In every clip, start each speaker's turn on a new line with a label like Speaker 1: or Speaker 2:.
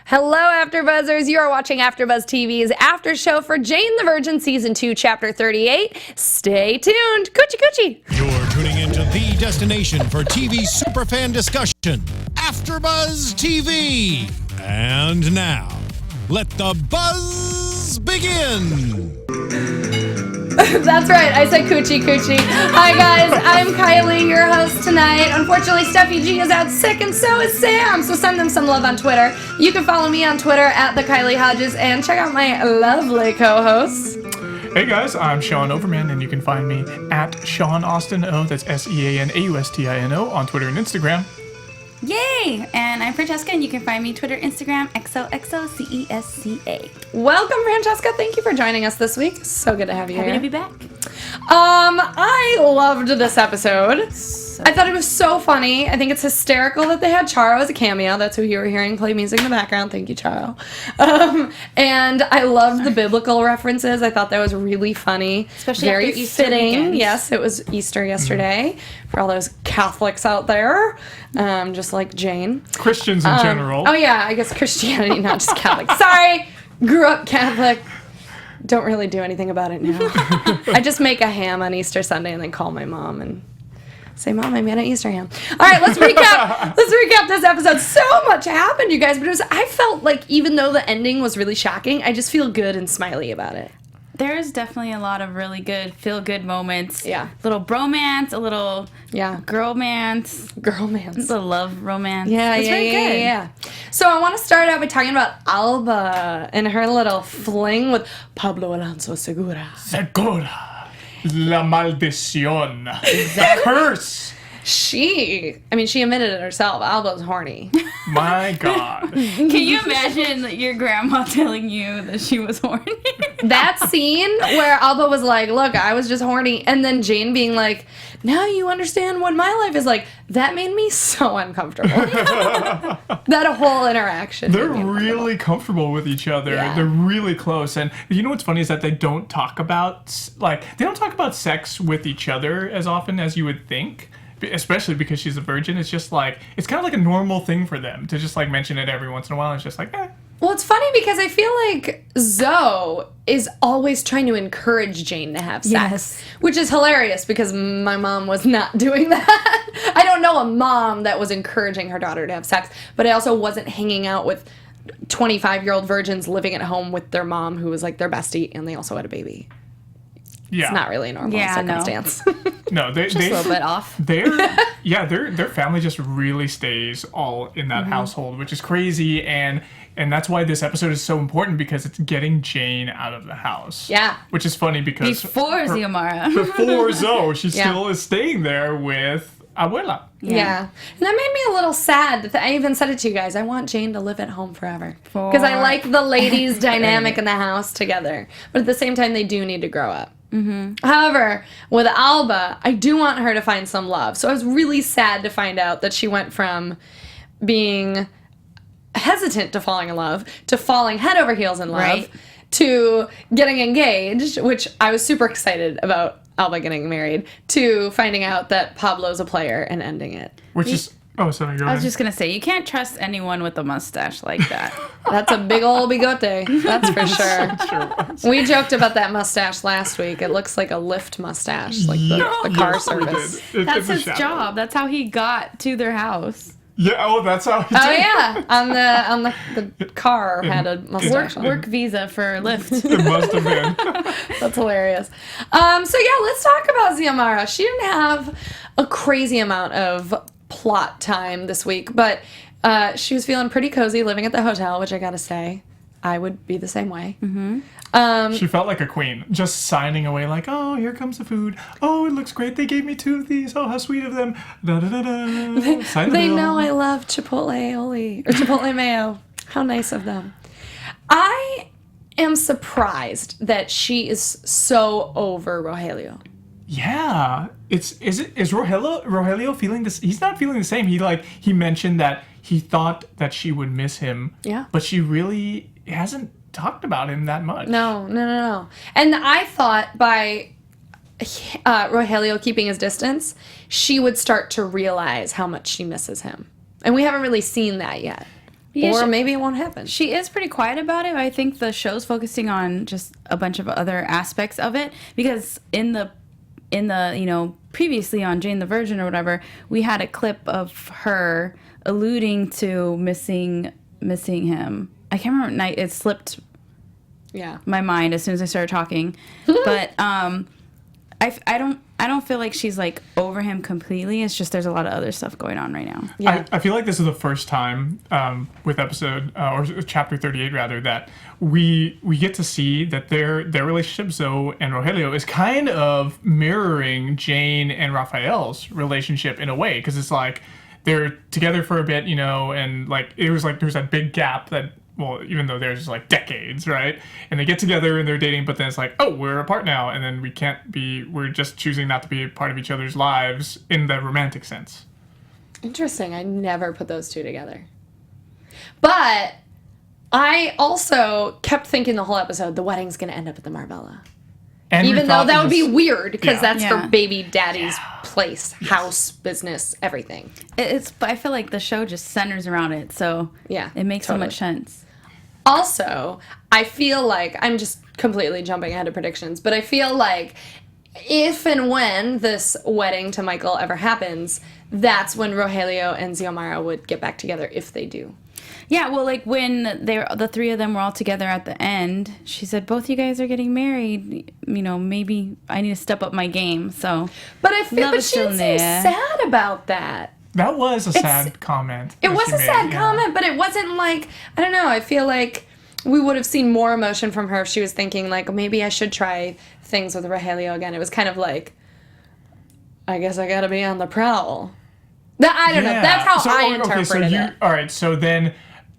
Speaker 1: Hello, AfterBuzzers. You are watching AfterBuzz TV's After Show for Jane the Virgin Season 2, Chapter 38. Stay tuned. Coochie coochie.
Speaker 2: You're tuning into the destination for TV superfan discussion, AfterBuzz TV. And now, let the buzz begin.
Speaker 1: That's right. I said coochie coochie. Hi, guys. I'm Kylie, your host tonight. Unfortunately, Steffi G is out sick, and so is Sam. So send them some love on Twitter. You can follow me on Twitter at the Kylie Hodges and check out my lovely co-hosts.
Speaker 3: Hey guys, I'm Sean Overman, and you can find me at Sean Austin O. That's SeanAustino on Twitter and Instagram.
Speaker 4: Yay! And I'm Francesca, and you can find me Twitter, Instagram, XOXOCESCA.
Speaker 1: Welcome, Francesca. Thank you for joining us this week. So good to have you
Speaker 4: Happy
Speaker 1: here.
Speaker 4: to be back.
Speaker 1: I loved this episode. I thought it was so funny. I think it's hysterical that they had Charo as a cameo. That's who you were hearing play music in the background. Thank you, Charo. And I loved the biblical references. I thought that was really funny.
Speaker 4: Especially
Speaker 1: very
Speaker 4: after Easter
Speaker 1: fitting.
Speaker 4: weekend.
Speaker 1: Yes, it was Easter yesterday for all those Catholics out there, just like Jane.
Speaker 3: Christians in general.
Speaker 1: Oh yeah, I guess Christianity, not just Catholic. Sorry, grew up Catholic. Don't really do anything about it now. I just make a ham on Easter Sunday and then call my mom and say, Mom, I made an Easter ham. All right, let's recap. Let's recap this episode. So much happened, you guys, but I felt like even though the ending was really shocking, I just feel good and smiley about it.
Speaker 4: There's definitely a lot of really good, feel-good moments.
Speaker 1: Yeah.
Speaker 4: Little bromance, a little girl-mance.
Speaker 1: Girl-mance.
Speaker 4: The love romance.
Speaker 1: Yeah,
Speaker 4: it's very good.
Speaker 1: Yeah. So I want to start out by talking about Alba and her little fling with Pablo Alonso Segura.
Speaker 3: Segura. La maldición. The curse.
Speaker 1: She admitted it herself. Alba's horny.
Speaker 3: My God.
Speaker 4: Can you imagine your grandma telling you that she was horny?
Speaker 1: That scene where Alba was like, look, I was just horny. And then Jane being like, now you understand what my life is like. That made me so uncomfortable. That whole interaction.
Speaker 3: They're really comfortable with each other.
Speaker 1: Yeah.
Speaker 3: They're really close. And you know what's funny is that they don't talk about sex with each other as often as you would think. Especially because she's a virgin. It's just like, it's kind of like a normal thing for them to just like mention it every once in a while. It's just like, eh.
Speaker 1: Well, it's funny because I feel like Zoe is always trying to encourage Jane to have sex.
Speaker 4: Yes.
Speaker 1: Which is hilarious because my mom was not doing that. I don't know a mom that was encouraging her daughter to have sex, but I also wasn't hanging out with 25-year-old virgins living at home with their mom who was like their bestie and they also had a baby.
Speaker 3: Yeah.
Speaker 1: It's not really a normal circumstance.
Speaker 3: No, they
Speaker 4: Just a little bit off.
Speaker 3: Their family just really stays all in that household, which is crazy, and that's why this episode is so important because it's getting Jane out of the house.
Speaker 1: Yeah.
Speaker 3: Which is funny because
Speaker 4: Before Xiomara.
Speaker 3: before Zoe, she still is staying there with Abuela.
Speaker 1: Yeah. And that made me a little sad. I even said it to you guys. I want Jane to live at home forever. Because I like the ladies' dynamic in the house together. But at the same time, they do need to grow up. Mm-hmm. However, with Alba, I do want her to find some love. So I was really sad to find out that she went from being hesitant to falling in love to falling head over heels in love
Speaker 4: Right.
Speaker 1: to getting engaged, which I was super excited about Alba getting married, to finding out that Pablo's a player and ending it.
Speaker 3: Which is... Oh, sorry, go
Speaker 4: I
Speaker 3: ahead.
Speaker 4: was just going to say, you can't trust anyone with a mustache like that.
Speaker 1: That's a big old bigote, that's for sure. We joked about that mustache last week. It looks like a Lyft mustache, like the car
Speaker 3: Yes, we
Speaker 1: service.
Speaker 3: did.
Speaker 4: That's
Speaker 3: It's a
Speaker 4: his
Speaker 3: shadow.
Speaker 4: job. That's how he got to their house.
Speaker 3: Yeah, that's how he did.
Speaker 1: Oh yeah, on the car had a mustache. on it.
Speaker 4: Work visa for Lyft.
Speaker 3: It must have been.
Speaker 1: That's hilarious. So yeah, let's talk about Xiomara. She didn't have a crazy amount of plot time this week, but she was feeling pretty cozy living at the hotel, which I gotta say, I would be the same way. Mm-hmm.
Speaker 3: She felt like a queen, just signing away like, oh, here comes the food. Oh, it looks great. They gave me 2 of these. Oh, how sweet of them. Da, da, da, da. Sign the
Speaker 1: They
Speaker 3: bill.
Speaker 1: know I love Chipotle aioli or Chipotle mayo. How nice of them. I am surprised that she is so over Rogelio.
Speaker 3: Yeah. Is Rogelio feeling this? He's not feeling the same. He mentioned that he thought that she would miss him.
Speaker 1: Yeah.
Speaker 3: But she really hasn't talked about him that much.
Speaker 1: No. And I thought by Rogelio keeping his distance, she would start to realize how much she misses him. And we haven't really seen that yet. or maybe it won't happen.
Speaker 4: She is pretty quiet about it. I think the show's focusing on just a bunch of other aspects of it, because in the previously on Jane the Virgin or whatever, we had a clip of her alluding to missing him. I can't remember. It slipped my mind as soon as I started talking. But I don't feel like she's like over him completely. It's just there's a lot of other stuff going on right now.
Speaker 3: Yeah. I feel like this is the first time with episode or chapter 38 rather that we get to see that their relationship, Zoe and Rogelio, is kind of mirroring Jane and Raphael's relationship in a way, because it's like they're together for a bit, and like it was like there's that big gap that. Well, even though there's like decades, right? And they get together and they're dating, but then it's like, oh, we're apart now. And then we're just choosing not to be a part of each other's lives in the romantic sense.
Speaker 1: Interesting. I never put those two together. But I also kept thinking the whole episode, the wedding's going to end up at the Marbella.
Speaker 3: And
Speaker 1: even though that would be weird, because that's
Speaker 4: Yeah.
Speaker 1: her baby daddy's place, house, business, everything.
Speaker 4: But I feel like the show just centers around it, so it makes so much sense.
Speaker 1: Also, I feel like, I'm just completely jumping ahead of predictions, but I feel like if and when this wedding to Michael ever happens, that's when Rogelio and Xiomara would get back together, if they do.
Speaker 4: Yeah, well, like when the three of them were all together at the end, she said, both you guys are getting married. Maybe I need to step up my game. So,
Speaker 1: but I feel like she
Speaker 4: still
Speaker 1: seems
Speaker 4: there.
Speaker 1: sad about that.
Speaker 3: That was a sad comment.
Speaker 1: It was a sad comment, but it wasn't like, I don't know, I feel like we would have seen more emotion from her if she was thinking, like, maybe I should try things with Rogelio again. It was kind of like, I guess I gotta be on the prowl. I don't know. That's how I interpreted it.
Speaker 3: All right, so then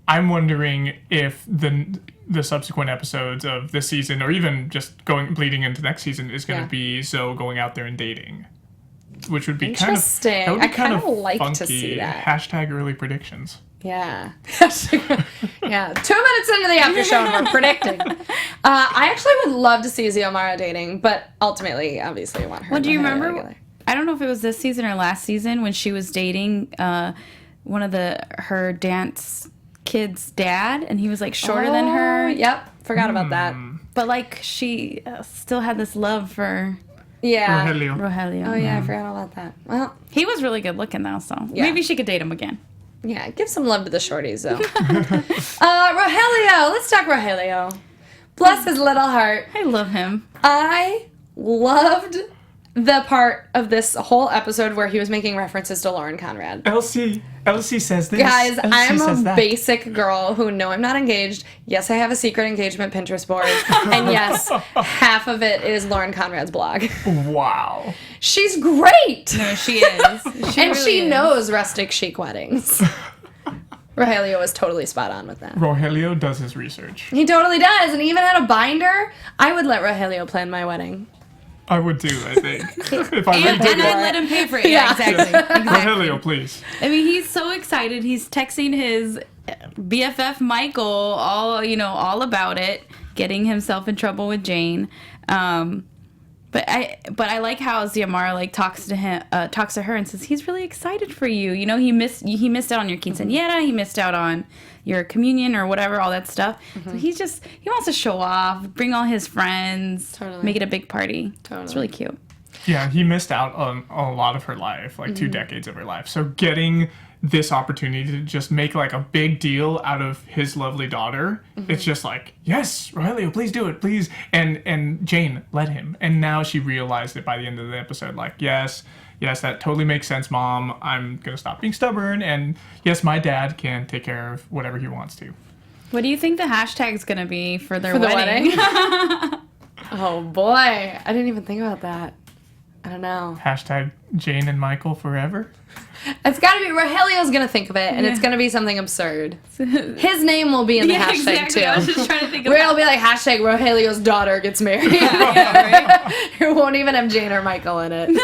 Speaker 3: I'm wondering if the subsequent episodes of this season, or even just bleeding into next season, is going to be Zoe going out there and dating. Which would be
Speaker 1: interesting.
Speaker 3: That would be kind of
Speaker 1: like
Speaker 3: funky.
Speaker 1: To see that.
Speaker 3: Hashtag early predictions.
Speaker 1: Yeah. 2 minutes into the after show and we're predicting. I actually would love to see Xiomara dating, but ultimately, obviously, I want her.
Speaker 4: Well, do you remember?
Speaker 1: Together.
Speaker 4: I don't know if it was this season or last season when she was dating one of her dance kid's dad, and he was like shorter than her.
Speaker 1: Yep, forgot about that.
Speaker 4: But like she still had this love for.
Speaker 1: Yeah.
Speaker 4: Rogelio.
Speaker 1: Oh, yeah, I forgot all about that. Well,
Speaker 4: he was really good looking, though, so maybe she could date him again.
Speaker 1: Yeah, give some love to the shorties, though. Rogelio. Let's talk Rogelio. Bless his little heart.
Speaker 4: I love him.
Speaker 1: I loved the part of this whole episode where he was making references to Lauren Conrad.
Speaker 3: Elsie says this.
Speaker 1: Guys,
Speaker 3: Elsie
Speaker 1: I'm a basic girl who, no, I'm not engaged. Yes, I have a secret engagement Pinterest board. And yes, half of it is Lauren Conrad's blog.
Speaker 3: Wow.
Speaker 1: She's great.
Speaker 4: No, she is.
Speaker 1: She knows rustic chic weddings. Rogelio was totally spot on with that.
Speaker 3: Rogelio does his research.
Speaker 1: He totally does. And he even had a binder. I would let Rogelio plan my wedding.
Speaker 3: I would too, I think. If I
Speaker 4: and I'd let him pay for it. Yeah, exactly.
Speaker 3: Rogelio, please.
Speaker 4: I mean, he's so excited. He's texting his BFF Michael all about it, getting himself in trouble with Jane. But I like how Xiomara like talks to her and says he's really excited for you. He missed out on your quinceañera, he missed out on your communion or whatever, all that stuff. Mm-hmm. So he wants to show off, bring all his friends, make it a big party. Totally. It's really cute.
Speaker 3: Yeah, he missed out on a lot of her life, like 2 decades of her life. So getting this opportunity to just make like a big deal out of his lovely daughter, it's just like, yes, Rogelio, please do it, please. And Jane, let him. And now she realized it by the end of the episode, like, yes, that totally makes sense, Mom. I'm going to stop being stubborn. And yes, my dad can take care of whatever he wants to.
Speaker 4: What do you think the hashtag's going to be for their wedding?
Speaker 1: Oh, boy. I didn't even think about that. I don't know.
Speaker 3: Hashtag Jane and Michael forever.
Speaker 1: It's got to be, Rogelio's going to think of it, and it's going to be something absurd. His name will be in the hashtag, too.
Speaker 4: I was just trying to think of
Speaker 1: It'll be like, hashtag Rogelio's daughter gets married.
Speaker 4: right?
Speaker 1: It won't even have Jane or Michael in it.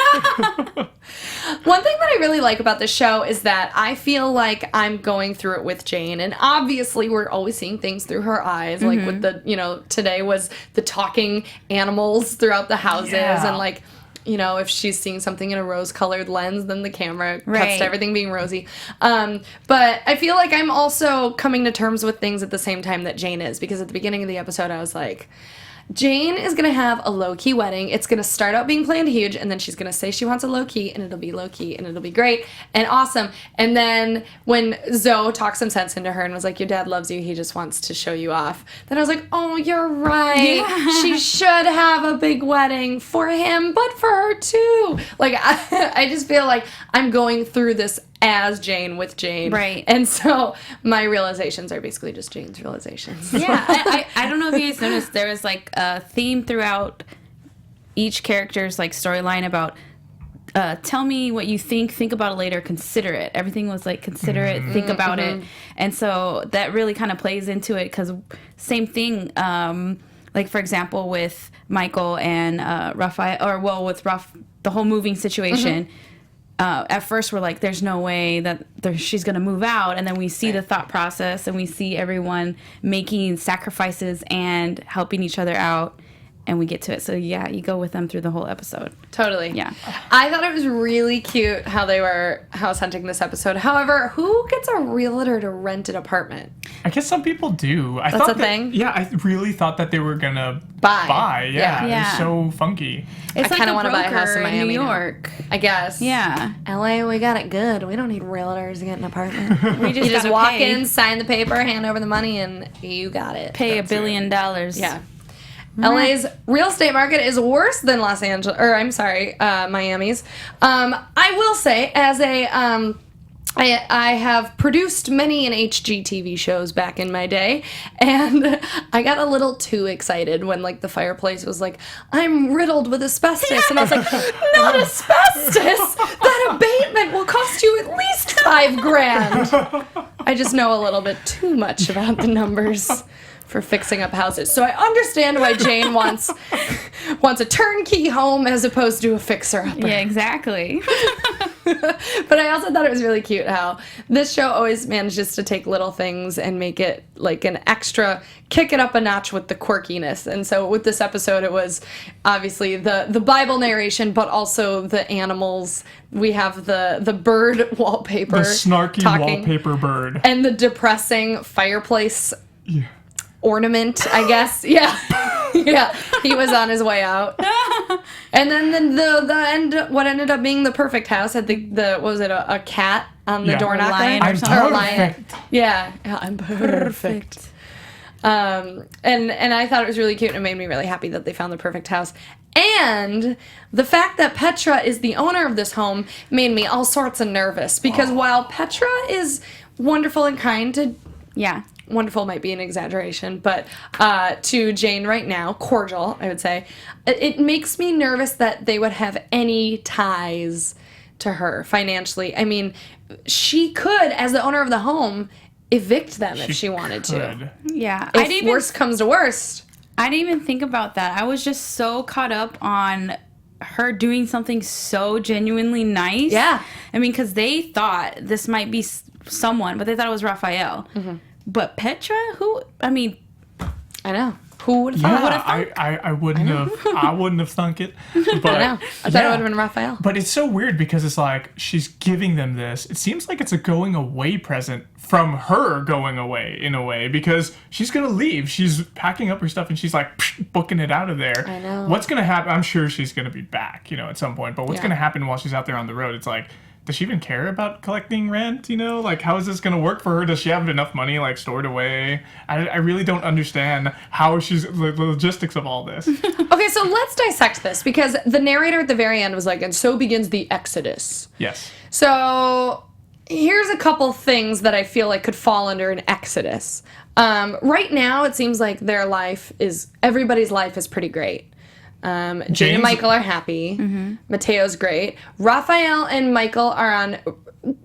Speaker 1: One thing that I really like about this show is that I feel like I'm going through it with Jane, and obviously we're always seeing things through her eyes, like with the, today was the talking animals throughout the houses, and like, if she's seeing something in a rose-colored lens, then the camera cuts
Speaker 4: Right.
Speaker 1: to everything being rosy. But I feel like I'm also coming to terms with things at the same time that Jane is, because at the beginning of the episode, I was like, Jane is going to have a low-key wedding. It's going to start out being planned huge, and then she's going to say she wants a low-key, and it'll be low-key, and it'll be great and awesome. And then when Zoe talked some sense into her and was like, your dad loves you, he just wants to show you off, then I was like, oh, you're right.
Speaker 4: Yeah.
Speaker 1: She should have a big wedding for him, but for her too. Like, I just feel like I'm going through this as Jane with Jane.
Speaker 4: Right.
Speaker 1: And so my realizations are basically just Jane's realizations.
Speaker 4: Yeah, I don't know if you guys noticed, there was like a theme throughout each character's like storyline about tell me what you think about it later, consider it. Everything was like, consider it, think about it. And so that really kind of plays into it, because same thing, like for example with Michael and Raphael, or well with the whole moving situation. At first we're like, there's no way that she's going to move out. And then we see the thought process, and we see everyone making sacrifices and helping each other out. And we get to it. So yeah, you go with them through the whole episode.
Speaker 1: Totally.
Speaker 4: Yeah.
Speaker 1: I thought it was really cute how they were house hunting this episode. However, who gets a realtor to rent an apartment?
Speaker 3: I guess some people do.
Speaker 1: That's a thing?
Speaker 3: Yeah, I really thought that they were gonna
Speaker 1: Buy.
Speaker 3: Yeah,
Speaker 4: Yeah.
Speaker 3: It's so funky.
Speaker 4: It's
Speaker 1: I kinda
Speaker 4: like
Speaker 1: wanna buy a
Speaker 4: broker
Speaker 1: house in Miami
Speaker 4: New
Speaker 1: now.
Speaker 4: York.
Speaker 1: I guess.
Speaker 4: Yeah.
Speaker 1: LA, we got it good. We don't need realtors to get an apartment.
Speaker 4: We
Speaker 1: You just
Speaker 4: gotta
Speaker 1: walk
Speaker 4: pay.
Speaker 1: in, sign the paper, hand over the money, and you got it.
Speaker 4: Pay $1 billion.
Speaker 1: Yeah. LA's real estate market is worse than Miami's. I will say, as a, I have produced many an HGTV shows back in my day, and I got a little too excited when, like, the fireplace was like, I'm riddled with asbestos, and I was like, not asbestos! That abatement will cost you at least $5,000. I just know a little bit too much about the numbers for fixing up houses. So I understand why Jane wants a turnkey home as opposed to a fixer-upper.
Speaker 4: Yeah, exactly.
Speaker 1: But I also thought it was really cute how this show always manages to take little things and make it like an extra, kick it up a notch with the quirkiness. And so with this episode, it was obviously the Bible narration, but also the animals. We have the bird wallpaper.
Speaker 3: The snarky
Speaker 1: talking,
Speaker 3: wallpaper bird.
Speaker 1: and the depressing fireplace ornament, I guess. Yeah. Yeah. He was on his way out. And then the end, what ended up being the perfect house had what was it, a cat on the door knocker?
Speaker 4: Lion or
Speaker 3: I'm
Speaker 4: something.
Speaker 1: Or a lion.
Speaker 3: perfect.
Speaker 1: Yeah. I'm perfect. And I thought it was really cute, and it made me really happy that they found the perfect house. And the fact that Petra is the owner of this home made me all sorts of nervous, because while Petra is wonderful and kind to,
Speaker 4: Yeah.
Speaker 1: wonderful might be an exaggeration, but to Jane right now, cordial, I would say, it makes me nervous that they would have any ties to her financially. I mean, she could, as the owner of the home, evict them if she wanted to.
Speaker 3: Could.
Speaker 4: Yeah.
Speaker 1: If worst comes to worst.
Speaker 4: I didn't even think about that. I was just so caught up on her doing something so genuinely nice.
Speaker 1: Yeah.
Speaker 4: I mean, because they thought this might be someone, but they thought it was Raphael.
Speaker 1: Mm-hmm.
Speaker 4: But Petra, I
Speaker 1: I know. Who would have thought?
Speaker 3: Yeah, I wouldn't have thunk it. But
Speaker 1: I know. I thought it would have been Raphael.
Speaker 3: But it's so weird because it's like she's giving them this. It seems like it's a going away present from her going away in a way, because she's gonna leave. She's packing up her stuff and she's like booking it out of there.
Speaker 1: I know.
Speaker 3: What's gonna happen? I'm sure she's gonna be back, at some point. But what's gonna happen while she's out there on the road? It's like, does she even care about collecting rent? Like, how is this going to work for her? Does she have enough money, like, stored away? I really don't understand how the logistics of all this.
Speaker 1: Okay, so let's dissect this, because the narrator at the very end was like, and so begins the Exodus.
Speaker 3: Yes.
Speaker 1: So here's a couple things that I feel like could fall under an Exodus. Right now, it seems like everybody's life is pretty great. Jane and Michael are happy. Mm-hmm. Mateo's great. Raphael and Michael are on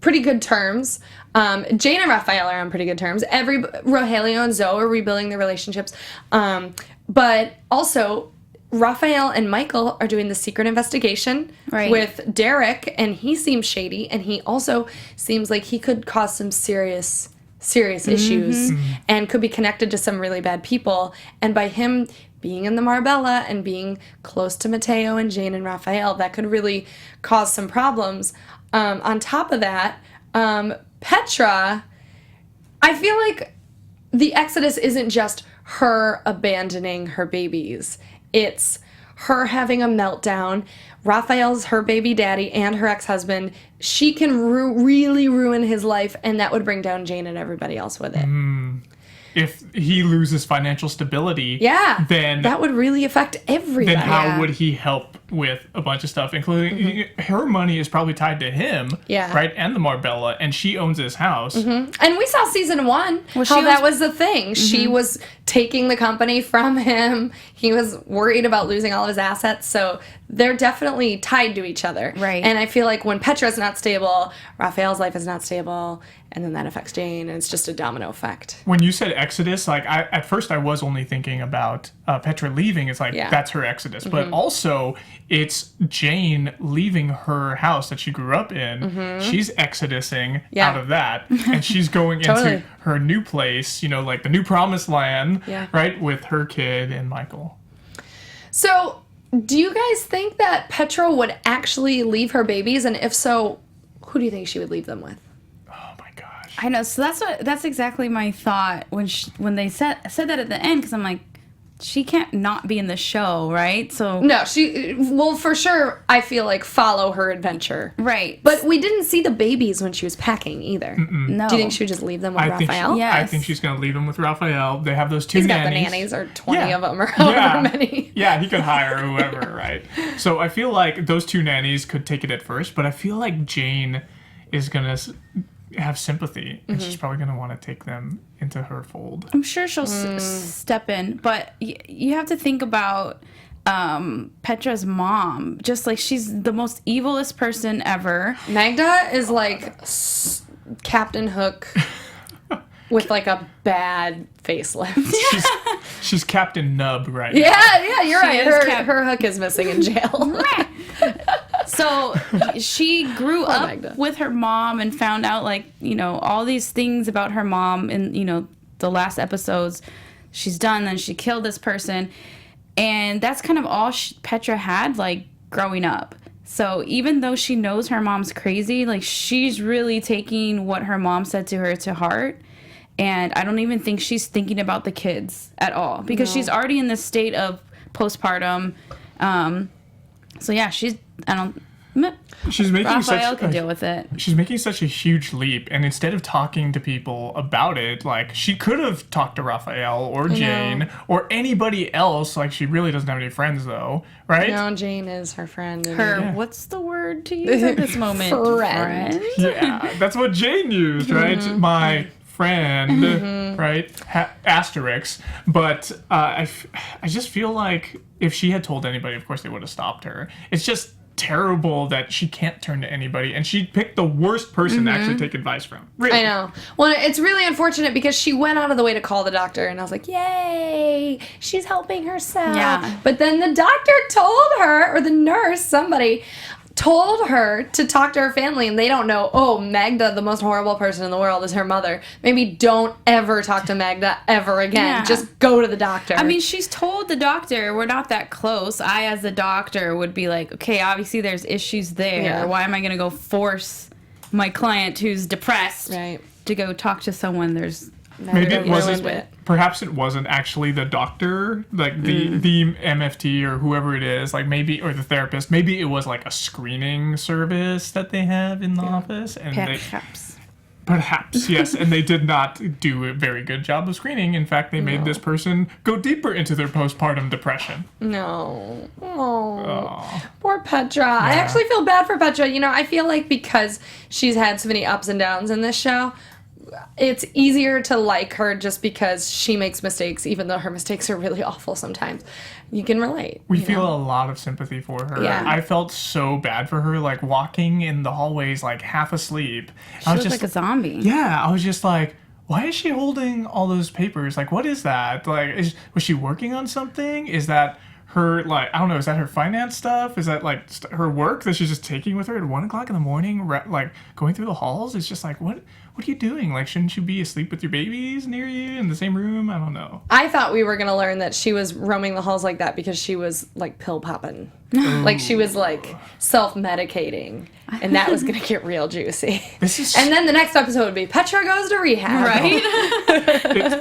Speaker 1: pretty good terms. Jane and Raphael are on pretty good terms. Rogelio and Zoe are rebuilding their relationships. But also, Raphael and Michael are doing the secret investigation with Derek, and he seems shady, and he also seems like he could cause some serious issues and could be connected to some really bad people. And by him being in the Marbella and being close to Mateo and Jane and Raphael, that could really cause some problems. On top of that, Petra, I feel like the exodus isn't just her abandoning her babies. It's her having a meltdown. Raphael's her baby daddy and her ex-husband. She can really ruin his life, and that would bring down Jane and everybody else with it.
Speaker 3: If he loses financial stability, then
Speaker 1: that would really affect everybody.
Speaker 3: Then how would he help with a bunch of stuff, including her money is probably tied to him, right? And the Marbella, and she owns his house.
Speaker 1: And we saw season 1 how that was the thing. She was taking the company from him. He was worried about losing all of his assets, so they're definitely tied to each other.
Speaker 4: Right.
Speaker 1: And I feel like when Petra's not stable, Raphael's life is not stable, and then that affects Jane, and it's just a domino effect.
Speaker 3: When you said exodus, like at first I was only thinking about Petra leaving. It's like that's her exodus, but also it's Jane leaving her house that she grew up in. She's exodusing out of that, and she's going into her new place, you know, like the new promised land, right, with her kid and Michael.
Speaker 1: So, do you guys think that Petra would actually leave her babies? And if so, who do you think she would leave them with?
Speaker 3: Oh my gosh.
Speaker 4: I know. So that's exactly my thought when they said that at the end, because I'm like, she can't not be in the show, right? So
Speaker 1: no, she will for sure. I feel like follow her adventure,
Speaker 4: right?
Speaker 1: But we didn't see the babies when she was packing either.
Speaker 4: No.
Speaker 1: Do you think she would just leave them with Raphael?
Speaker 3: I think she's gonna leave them with Raphael. They have those two nannies.
Speaker 1: Got the nannies, or 20 of them, or however many.
Speaker 3: Yeah, he could hire whoever, right? So I feel like those two nannies could take it at first, but I feel like Jane is gonna have sympathy, and she's probably gonna want to take them into her fold.
Speaker 4: I'm sure she'll step in, but you have to think about Petra's mom. Just like, she's the most evilest person ever.
Speaker 1: Magda is like Captain Hook with like a bad facelift.
Speaker 3: She's Captain Nub right now.
Speaker 1: Yeah, you're right. Her hook is missing in jail.
Speaker 4: So she grew up with her mom and found out, like, you know, all these things about her mom in, you know, the last episodes she's done. Then she killed this person. And that's kind of all Petra had, like, growing up. So even though she knows her mom's crazy, like, she's really taking what her mom said to her to heart. And I don't even think she's thinking about the kids at all, because she's already in this state of postpartum. So yeah, she's making Raphael can deal with it.
Speaker 3: She's making such a huge leap, and instead of talking to people about it, like, she could have talked to Raphael or Jane or anybody else. Like, she really doesn't have any friends, though, right?
Speaker 1: No, Jane is her friend.
Speaker 4: What's the word to use at this moment?
Speaker 1: Friend.
Speaker 3: Yeah, that's what Jane used, right? My friend, right? Asterisk. But I just feel like if she had told anybody, of course they would have stopped her. It's just terrible that she can't turn to anybody, and she picked the worst person to actually take advice from. Really.
Speaker 1: I know. Well, it's really unfortunate because she went out of the way to call the doctor, and I was like, yay, she's helping herself.
Speaker 4: Yeah.
Speaker 1: But then the doctor told her, or the nurse, somebody told her to talk to her family, and they don't know, oh, Magda, the most horrible person in the world, is her mother. Maybe don't ever talk to Magda ever again.
Speaker 4: Yeah.
Speaker 1: Just go to the doctor.
Speaker 4: I mean, she's told the doctor, we're not that close. I, as the doctor, would be like, okay, obviously there's issues there.
Speaker 1: Yeah.
Speaker 4: Why am I going to go force my client who's depressed to go talk to someone? There's
Speaker 3: maybe it wasn't. Perhaps it wasn't actually the doctor, like the MFT or whoever it is, like maybe, or the therapist. Maybe it was like a screening service that they have in the office, and perhaps yes, and they did not do a very good job of screening. In fact, they made this person go deeper into their postpartum depression.
Speaker 1: No. Oh. Poor Petra. Yeah. I actually feel bad for Petra. You know, I feel like because she's had so many ups and downs in this show, it's easier to like her just because she makes mistakes, even though her mistakes are really awful sometimes. You can relate.
Speaker 3: We feel a lot of sympathy for her.
Speaker 1: Yeah.
Speaker 3: I felt so bad for her, like walking in the hallways, like half asleep.
Speaker 4: She was like a zombie.
Speaker 3: Yeah, I was just like, why is she holding all those papers? Like, what is that? Like, was she working on something? Is that her, like, I don't know, is that her finance stuff? Is that, like, her work that she's just taking with her at 1 o'clock in the morning, like, going through the halls? It's just like, what what are you doing? Like, shouldn't you be asleep with your babies near you in the same room? I don't know.
Speaker 1: I thought we were going to learn that she was roaming the halls like that because she was, like, pill popping. Like, she was, like, self-medicating. And that was going to get real juicy. And then the next episode would be Petra goes to rehab.
Speaker 4: Right?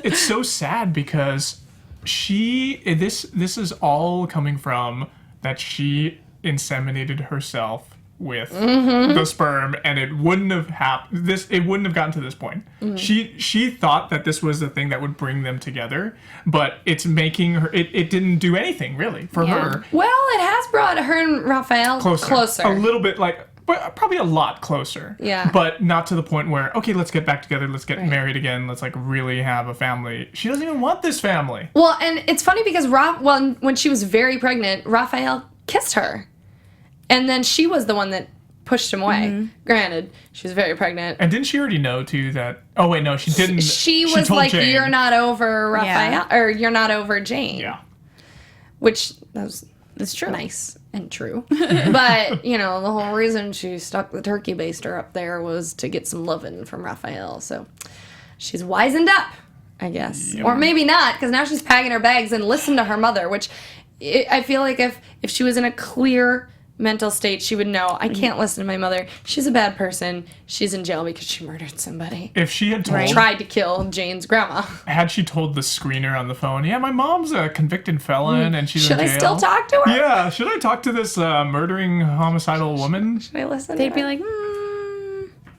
Speaker 3: It's so sad because this is all coming from that she inseminated herself with the sperm, and it wouldn't have happened. It wouldn't have gotten to this point. She thought that this was the thing that would bring them together, but it's making her. It didn't do anything really for her.
Speaker 1: Well, it has brought her and Raphael closer.
Speaker 3: A little bit, but probably a lot closer.
Speaker 1: Yeah.
Speaker 3: But not to the point where, okay, let's get back together, let's get married again, let's like really have a family. She doesn't even want this family.
Speaker 1: Well, and it's funny because when she was very pregnant, Raphael kissed her. And then she was the one that pushed him away. Granted, she was very pregnant.
Speaker 3: And didn't she already know, too, that... Oh, wait, no, she didn't.
Speaker 1: She was
Speaker 3: told
Speaker 1: like,
Speaker 3: Jane.
Speaker 1: you're not over Raphael, or you're not over Jane.
Speaker 3: Yeah.
Speaker 1: Which, that's
Speaker 4: true.
Speaker 1: Nice and true. But, the whole reason she stuck the turkey baster up there was to get some loving from Raphael. So, she's wizened up, I guess.
Speaker 3: Yep.
Speaker 1: Or maybe not, because now she's packing her bags and listened to her mother, which I feel like if she was in a clear mental state, she would know, I can't listen to my mother. She's a bad person. She's in jail because she murdered somebody.
Speaker 3: If she had told...
Speaker 1: Tried to kill Jane's grandma.
Speaker 3: Had she told the screener on the phone, yeah, my mom's a convicted felon and she's in jail.
Speaker 1: Should I still talk to her?
Speaker 3: Yeah, should I talk to this murdering homicidal woman?
Speaker 1: Should I listen
Speaker 4: They'd
Speaker 1: to
Speaker 4: be
Speaker 1: her?
Speaker 4: like,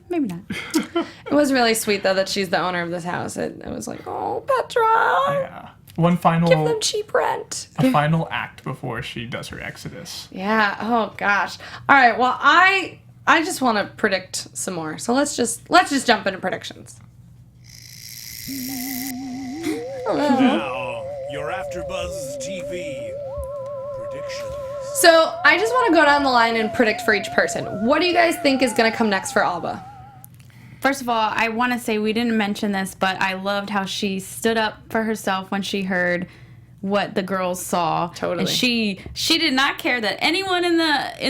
Speaker 4: maybe not.
Speaker 1: It was really sweet, though, that she's the owner of this house. It was like, oh, Petra.
Speaker 3: Yeah. One final...
Speaker 1: Give them cheap rent.
Speaker 3: A final act before she does her exodus.
Speaker 1: Yeah. Oh, gosh. All right. Well, I just want to predict some more. So let's just jump into predictions.
Speaker 5: Now, your AfterBuzz TV predictions.
Speaker 1: So I just want to go down the line and predict for each person. What do you guys think is going to come next for Alba?
Speaker 4: First of all, I want to say we didn't mention this, but I loved how she stood up for herself when she heard what the girls saw.
Speaker 1: Totally.
Speaker 4: And she did not care that anyone in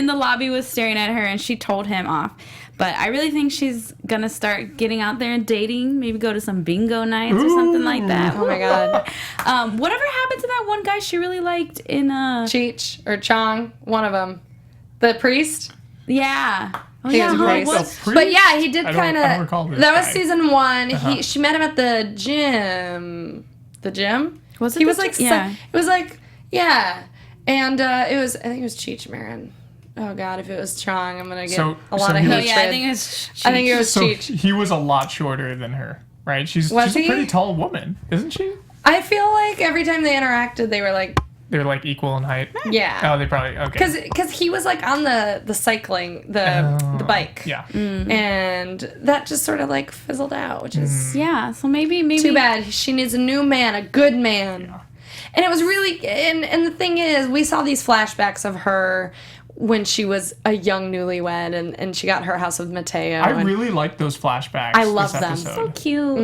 Speaker 4: the lobby was staring at her, and she told him off. But I really think she's going to start getting out there and dating, maybe go to some bingo nights or something like that.
Speaker 1: Oh, my God.
Speaker 4: Whatever happened to that one guy she really liked in...
Speaker 1: Cheech or Chong, one of them. The priest?
Speaker 4: Yeah. Oh,
Speaker 1: He was a priest.
Speaker 3: priest?
Speaker 1: But yeah, he did
Speaker 3: I
Speaker 1: kind
Speaker 3: don't recall
Speaker 1: of...
Speaker 3: this
Speaker 1: That was
Speaker 3: guy.
Speaker 1: season 1. She met him at the gym. The gym?
Speaker 4: Was it
Speaker 1: He
Speaker 4: the
Speaker 1: was like...
Speaker 4: gym? Yeah.
Speaker 1: It was like... Yeah. And I think it was Cheech Marin. Oh, God, if it was Chong, I'm going to get a lot of
Speaker 3: he
Speaker 1: hatred.
Speaker 3: was-
Speaker 4: No, yeah, I think it's...
Speaker 1: I think it was
Speaker 3: So
Speaker 1: Cheech.
Speaker 3: he was a lot shorter than her, right? She's
Speaker 1: Was
Speaker 3: a
Speaker 1: he?
Speaker 3: pretty tall woman, isn't she?
Speaker 1: I feel like every time they interacted, they were like...
Speaker 3: They're like equal in height.
Speaker 1: Yeah.
Speaker 3: Oh, they probably... Okay.
Speaker 1: Because he was like on the cycling, the bike.
Speaker 3: Yeah.
Speaker 1: And that just sort of like fizzled out, which is
Speaker 4: Yeah, so maybe...
Speaker 1: too bad. She needs a new man, a good man.
Speaker 3: Yeah.
Speaker 1: And it was really, and the thing is, we saw these flashbacks of her when she was a young newlywed and she got her house with Mateo.
Speaker 3: I
Speaker 1: and
Speaker 3: really like those flashbacks.
Speaker 1: I love
Speaker 3: this
Speaker 1: them.
Speaker 3: episode.
Speaker 4: So cute.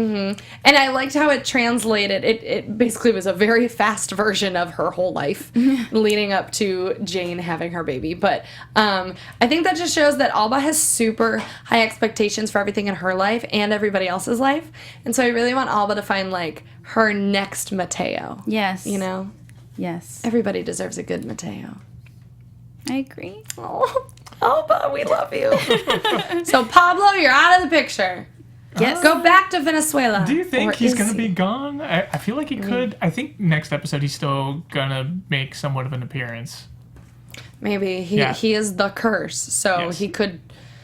Speaker 1: And I liked how it translated. It basically was a very fast version of her whole life leading up to Jane having her baby. But I think that just shows that Alba has super high expectations for everything in her life and everybody else's life. And so I really want Alba to find like her next Mateo.
Speaker 4: Yes.
Speaker 1: You know?
Speaker 4: Yes.
Speaker 1: Everybody deserves a good Mateo.
Speaker 4: I agree.
Speaker 1: Oh, Alba, we love you. So Pablo, you're out of the picture.
Speaker 4: Yes.
Speaker 1: Go back to Venezuela.
Speaker 3: Do you think
Speaker 1: Or
Speaker 3: he's
Speaker 1: is
Speaker 3: going to
Speaker 1: he?
Speaker 3: be gone? I feel like he could. I think next episode he's still going to make somewhat of an appearance.
Speaker 1: Maybe.
Speaker 3: Yeah.
Speaker 1: He is the curse, so
Speaker 3: Yes.
Speaker 1: he could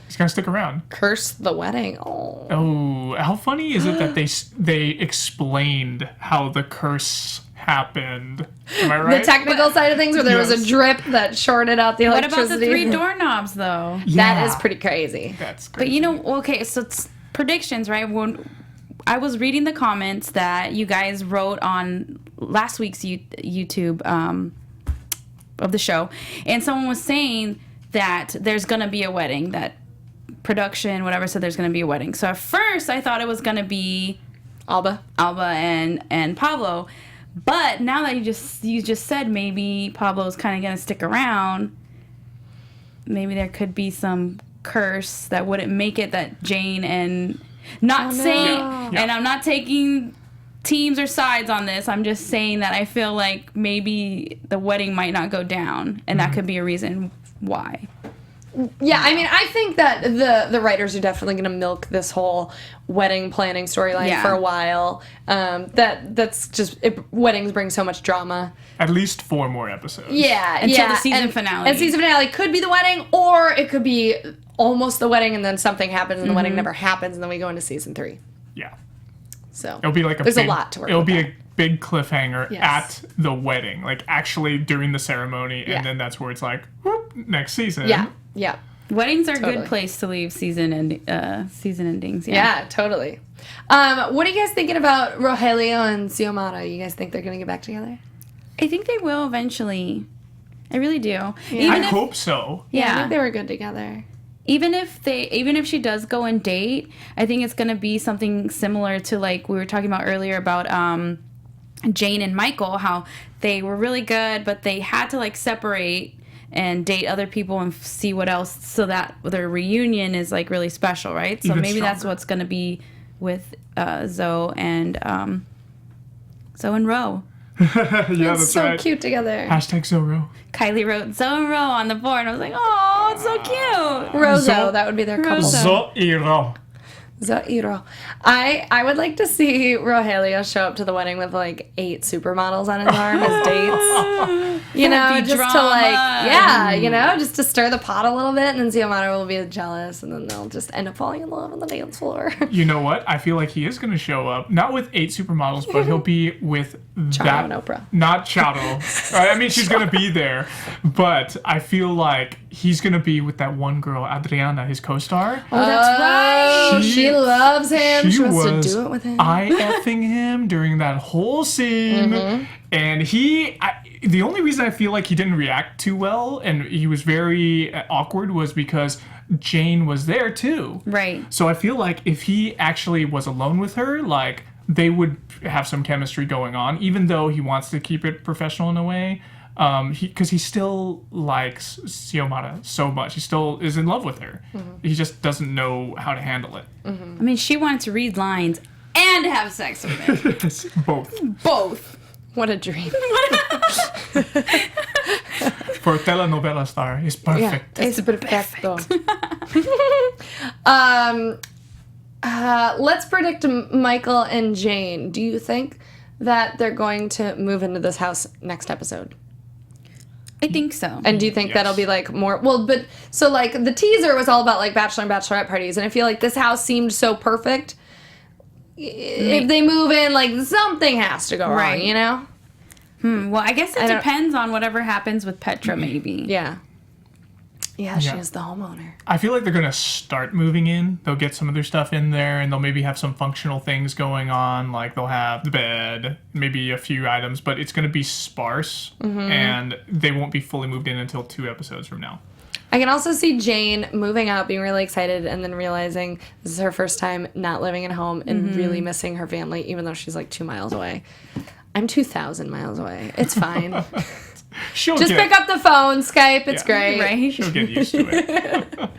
Speaker 3: He's going to stick around.
Speaker 1: curse the wedding. Oh.
Speaker 3: Oh, how funny is it that they explained how the curse happened? Am I right?
Speaker 1: The technical side of things where there was
Speaker 3: Yes.
Speaker 1: a drip that shorted out the
Speaker 4: What about
Speaker 1: electricity.
Speaker 4: the 3 doorknobs, though?
Speaker 1: That
Speaker 3: Yeah.
Speaker 1: is pretty crazy.
Speaker 3: That's
Speaker 4: But
Speaker 3: crazy.
Speaker 4: you know, okay, so it's predictions, right? When I was reading the comments that you guys wrote on last week's YouTube of the show, and someone was saying that there's gonna be a wedding, that production, whatever, said there's gonna be a wedding. So at first I thought it was gonna be
Speaker 1: Alba.
Speaker 4: and Pablo, but now that you just said maybe Pablo's kind of gonna stick around, maybe there could be some curse that wouldn't make it that Jane and Not saying,
Speaker 3: Yeah.
Speaker 4: and I'm not taking teams or sides on this. I'm just saying that I feel like maybe the wedding might not go down, and that could be a reason why.
Speaker 1: Yeah, I mean, I think that the writers are definitely going to milk this whole wedding planning storyline for a while. That's just weddings bring so much drama.
Speaker 3: At least 4 more episodes.
Speaker 1: Yeah,
Speaker 4: Until the season finale.
Speaker 1: And season finale could be the wedding, or it could be almost the wedding, and then something happens, and the wedding never happens, and then we go into season 3.
Speaker 3: Yeah.
Speaker 1: So
Speaker 3: It'll be like
Speaker 1: there's a lot to work.
Speaker 3: It'll
Speaker 1: with
Speaker 3: be
Speaker 1: that.
Speaker 3: a big cliffhanger
Speaker 1: Yes.
Speaker 3: at the wedding, like actually during the ceremony,
Speaker 1: Yeah.
Speaker 3: and then that's where it's like, whoop, next season.
Speaker 1: Yeah.
Speaker 4: Weddings are a
Speaker 1: Totally.
Speaker 4: good place to leave season endings.
Speaker 1: Yeah, totally. What are you guys thinking about Rogelio and Xiomara? You guys think they're going to get back together?
Speaker 4: I think they will eventually. I really do.
Speaker 1: Yeah.
Speaker 3: I hope so.
Speaker 1: I
Speaker 4: Yeah.
Speaker 1: think they were good together.
Speaker 4: Even if she does go and date, I think it's gonna be something similar to like we were talking about earlier about Jane and Michael, how they were really good, but they had to like separate and date other people and see what else, so that their reunion is like really special, right? So
Speaker 3: Even
Speaker 4: maybe that's
Speaker 3: stronger.
Speaker 4: what's gonna be with Zoe and Ro.
Speaker 3: Yeah,
Speaker 1: It's
Speaker 3: that's
Speaker 1: so
Speaker 3: right.
Speaker 1: cute together.
Speaker 3: Hashtag Zoro.
Speaker 4: Kylie wrote Zoe and Ro on the board, and I was like, oh, it's so cute.
Speaker 1: Roso, that would be their couple.
Speaker 4: Roso.
Speaker 3: Zoro.
Speaker 1: Zairo. I would like to see Rogelio show up to the wedding with like 8 supermodels on his arm as dates. You know,
Speaker 4: That'd be
Speaker 1: just to like,
Speaker 4: drama.
Speaker 1: just to stir the pot a little bit, and then Xiomara will be jealous, and then they'll just end up falling in love on the dance floor.
Speaker 3: You know what? I feel like he is going to show up, not with 8 supermodels, but he'll be with
Speaker 1: Charo and Oprah.
Speaker 3: Not Charo. I mean, she's going to be there, but I feel like he's going to be with that one girl, Adriana, his co-star.
Speaker 1: Oh, that's right. She loves him. She wants to do it with him.
Speaker 3: IFing him during that whole scene. And the only reason I feel like he didn't react too well and he was very awkward was because Jane was there too.
Speaker 4: Right.
Speaker 3: So I feel like if he actually was alone with her, like they would have some chemistry going on, even though he wants to keep it professional in a way. Because he still likes Xiomara so much. He still is in love with her. He just doesn't know how to handle it.
Speaker 4: I mean, she wanted to read lines and have sex with him.
Speaker 3: Both.
Speaker 4: Both.
Speaker 1: What a dream.
Speaker 3: For a telenovela star, it's perfect.
Speaker 1: It's perfecto. Let's predict Michael and Jane. Do you think that they're going to move into this house next episode?
Speaker 4: I think so.
Speaker 1: And do you think
Speaker 3: Yes.
Speaker 1: that'll be like more? Well, but so like the teaser was all about like bachelor and bachelorette parties, and I feel like this house seemed so perfect. If they move in, like something has to go wrong,
Speaker 4: Right.
Speaker 1: you know?
Speaker 4: Well, I guess it
Speaker 1: don't-
Speaker 4: depends on whatever happens with Petra, maybe.
Speaker 1: Yeah. Yeah, she
Speaker 3: Yeah.
Speaker 1: is the homeowner.
Speaker 3: I feel like they're going to start moving in. They'll get some of their stuff in there, and they'll maybe have some functional things going on. Like they'll have the bed, maybe a few items, but it's going to be sparse, and they won't be fully moved in until 2 episodes from now.
Speaker 1: I can also see Jane moving out, being really excited, and then realizing this is her first time not living at home and really missing her family, even though she's like 2 miles away. I'm 2,000 miles away. It's fine.
Speaker 3: She'll
Speaker 1: Just pick up the phone, Skype. It's
Speaker 3: Yeah.
Speaker 1: great.
Speaker 4: Right?
Speaker 3: She'll get used to it.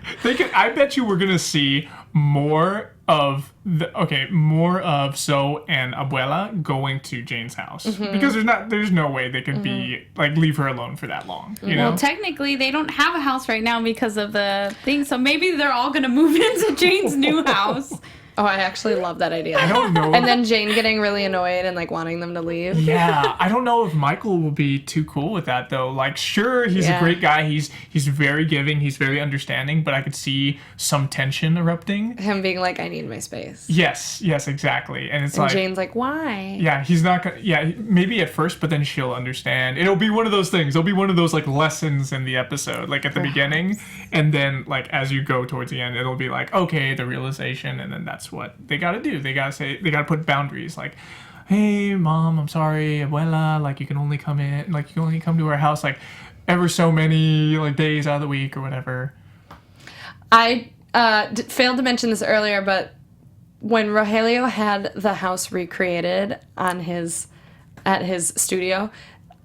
Speaker 3: I bet you we're gonna see more of Zoe and Abuela going to Jane's house because there's no way they could be like leave her alone for that long. You know?
Speaker 4: Well, technically, they don't have a house right now because of the thing, so maybe they're all going to move into Jane's new house.
Speaker 1: Oh, I actually love that idea.
Speaker 3: I don't know.
Speaker 1: And then Jane getting really annoyed and like wanting them to leave.
Speaker 3: Yeah, I don't know if Michael will be too cool with that though. Like, sure, he's a great guy. He's very giving. He's very understanding. But I could see some tension erupting.
Speaker 1: Him being like, I need my space.
Speaker 3: Yes, exactly. And it's
Speaker 1: And
Speaker 3: like,
Speaker 1: Jane's like, why?
Speaker 3: yeah, he's not gonna. Yeah, maybe at first, but then she'll understand. It'll be one of those things. It'll be one of those like lessons in the episode, like at the beginning, and then like as you go towards the end, it'll be like, okay, the realization, and then that's what they gotta do. They gotta put boundaries. Like, hey, mom, I'm sorry, abuela. Like, you can only come in. Like, you can only come to our house like ever so many like days out of the week or whatever.
Speaker 1: I failed to mention this earlier, but when Rogelio had the house recreated at his studio,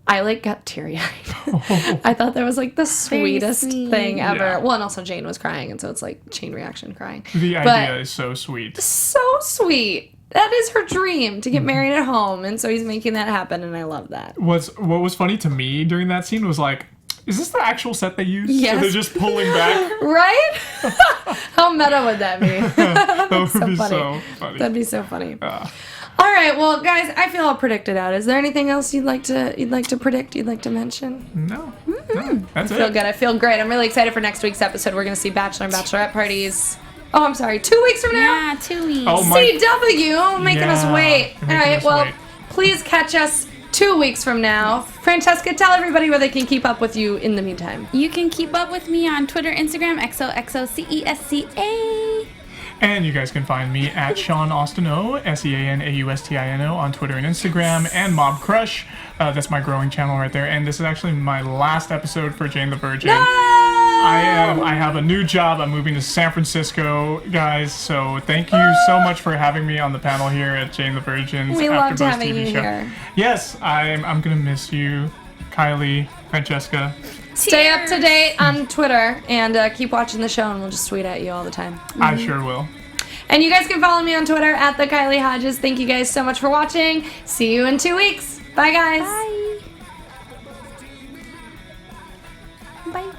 Speaker 1: I like got teary-eyed. I thought that was like the sweetest
Speaker 4: sweet.
Speaker 1: thing ever.
Speaker 3: Yeah.
Speaker 1: Well, and also Jane was crying, and so it's like chain reaction crying.
Speaker 3: The
Speaker 1: But
Speaker 3: idea is so sweet.
Speaker 1: so sweet. That is her dream, to get married at home, and so he's making that happen, and I love that.
Speaker 3: What was funny to me during that scene was like, is this the actual set they used?
Speaker 1: Yes.
Speaker 3: So they're just pulling back.
Speaker 1: Right? How meta would that be?
Speaker 3: That would
Speaker 1: so
Speaker 3: be
Speaker 1: funny.
Speaker 3: so funny.
Speaker 1: That'd be so funny. All right, well, guys, I feel all predicted out. Is there anything else you'd like to predict? You'd like to mention?
Speaker 3: No, that's
Speaker 1: I feel
Speaker 3: it.
Speaker 1: good. I feel great. I'm really excited for next week's episode. We're gonna see Bachelor and Bachelorette parties. Oh, I'm sorry. 2 weeks from now.
Speaker 4: Yeah, 2 weeks.
Speaker 3: Oh my!
Speaker 1: CW making us
Speaker 3: Yeah,
Speaker 1: wait.
Speaker 3: they're
Speaker 1: All
Speaker 3: making
Speaker 1: right,
Speaker 3: us
Speaker 1: well,
Speaker 3: wait.
Speaker 1: please catch us 2 weeks from now. Francesca, tell everybody where they can keep up with you in the meantime.
Speaker 4: You can keep up with me on Twitter, Instagram, XOXOCESCA.
Speaker 3: And you guys can find me at Sean Austino, SeanAustino on Twitter and Instagram, and Mob Crush. That's my growing channel right there. And this is actually my last episode for Jane the Virgin. I have a new job. I'm moving to San Francisco, guys. So thank you so much for having me on the panel here at Jane the Virgin's
Speaker 1: We loved
Speaker 3: AfterBuzz
Speaker 1: having
Speaker 3: TV
Speaker 1: you
Speaker 3: show.
Speaker 1: here.
Speaker 3: Yes, I'm gonna miss you, Kylie, Francesca.
Speaker 1: Stay up to date on Twitter and keep watching the show, and we'll just tweet at you all the time.
Speaker 3: I sure will.
Speaker 1: And you guys can follow me on Twitter at the Kylie Hodges. Thank you guys so much for watching. See you in 2 weeks. Bye, guys.
Speaker 4: Bye. Bye.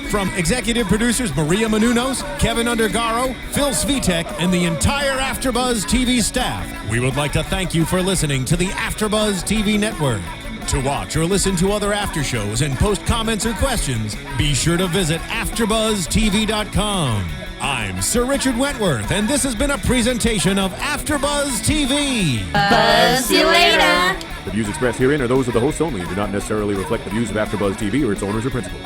Speaker 2: From executive producers Maria Menounos, Kevin Undergaro, Phil Svitek, and the entire AfterBuzz TV staff, we would like to thank you for listening to the AfterBuzz TV network. To watch or listen to other after shows and post comments or questions, be sure to visit AfterBuzzTV.com. I'm Sir Richard Wentworth, and this has been a presentation of AfterBuzz TV.
Speaker 4: See you later.
Speaker 6: The views expressed herein are those of the hosts only and do not necessarily reflect the views of AfterBuzz TV or its owners or principals.